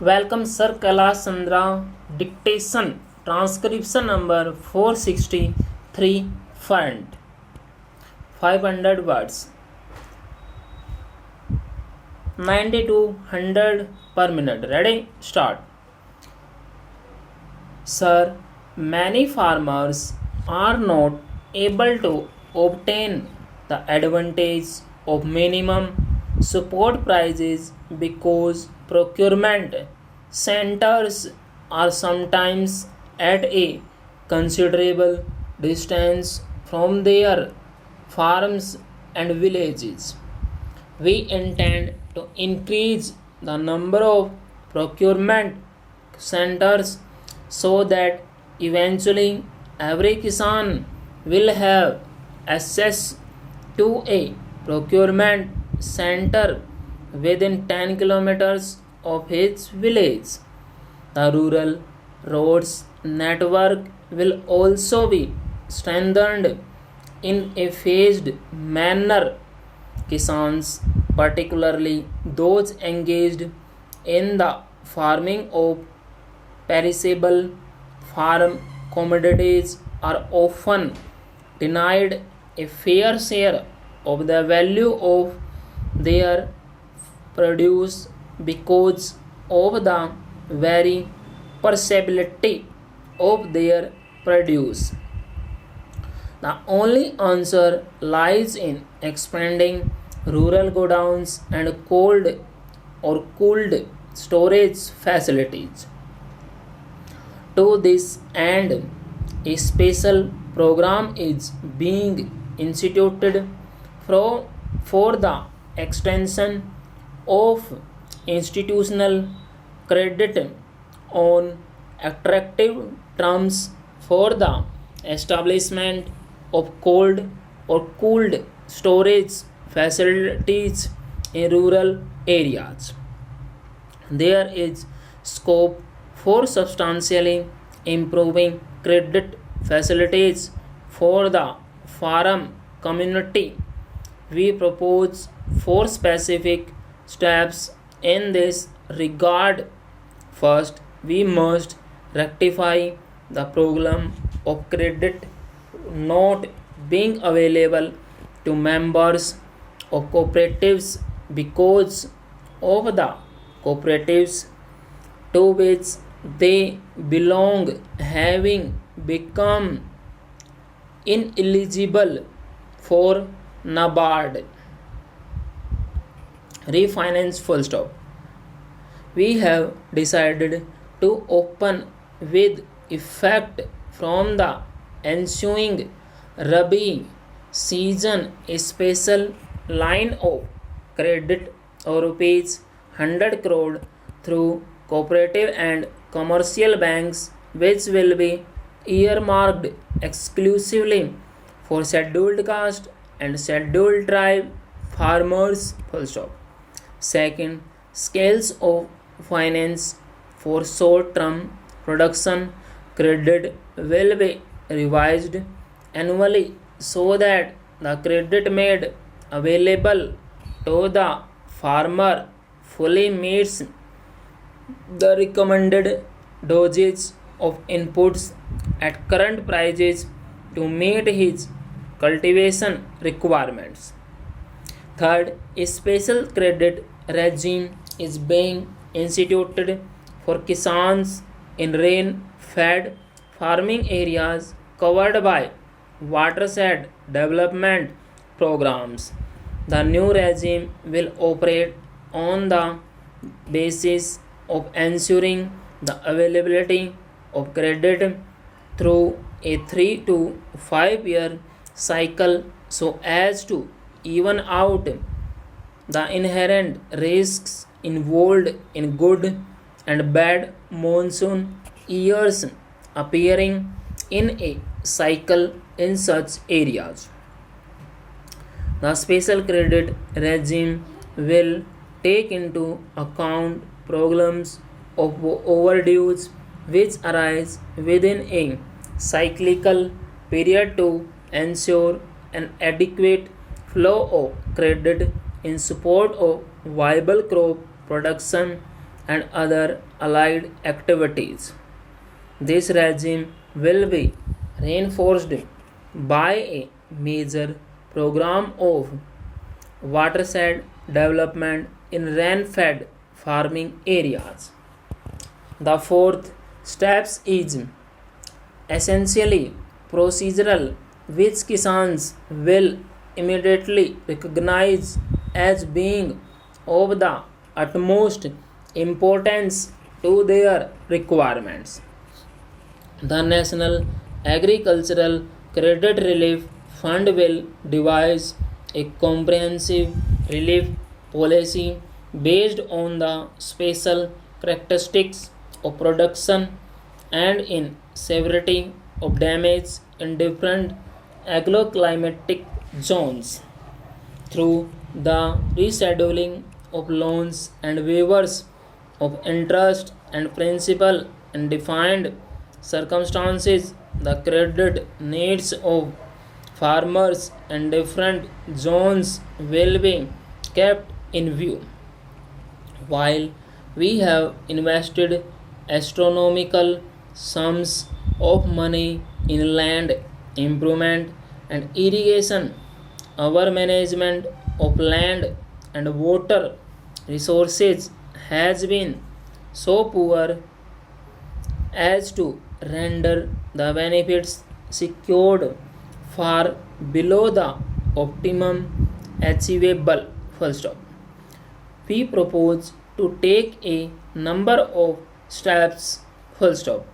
Welcome Sir Kailash Chandra. Dictation transcription number 463 font 500 words 90 to 100 per minute. Ready? Start. Sir, many farmers are not able to obtain the advantage of minimum support prices because procurement centers are sometimes at a considerable distance from their farms and villages. We intend to increase the number of procurement centers so that eventually every kisan will have access to a procurement center within 10 kilometers of his village. The rural roads network will also be strengthened in a phased manner. Kisans, particularly those engaged in the farming of perishable farm commodities, are often denied a fair share of the value of their produce because of the very perishability of their produce. The only answer lies in expanding rural godowns and cold or cooled storage facilities. To this end, a special program is being instituted for the extension of institutional credit on attractive terms for the establishment of cold or cooled storage facilities in rural areas. There is scope for substantially improving credit facilities for the farm community. We propose four specific steps in this regard. First, we must rectify the problem of credit not being available to members of cooperatives because of the cooperatives to which they belong having become ineligible for NABARD refinance full stop. We have decided to open with effect from the ensuing Rabi season a special line of credit of rupees 100 crore through cooperative and commercial banks, which will be earmarked exclusively for scheduled caste and scheduled tribe farmers full stop. Second, scales of finance for short term production credit will be revised annually so that the credit made available to the farmer fully meets the recommended dosage of inputs at current prices to meet his cultivation requirements. Third, a special credit regime is being instituted for kisans in rain fed farming areas covered by watershed development programs. The new regime will operate on the basis of ensuring the availability of credit through a 3 to 5 year cycle so as to even out the inherent risks involved in good and bad monsoon years appearing in a cycle in such areas. The special credit regime will take into account problems of overdues which arise within a cyclical period to ensure an adequate flow of credit in support of viable crop production and other allied activities. This regime will be reinforced by a major program of watershed development in rain-fed farming areas. The fourth steps is essentially procedural, which Kisans will immediately recognize as being of the utmost importance to their requirements. The National Agricultural Credit Relief Fund will devise a comprehensive relief policy based on the special characteristics of production and in severity of damage in different agroclimatic zones through the rescheduling of loans and waivers of interest and principal in defined circumstances. The credit needs of farmers in different zones will be kept in view. While we have invested astronomical sums of money in land improvement and irrigation, our management of land and water resources has been so poor as to render the benefits secured far below the optimum achievable. Full stop. We propose to take a number of steps. Full stop.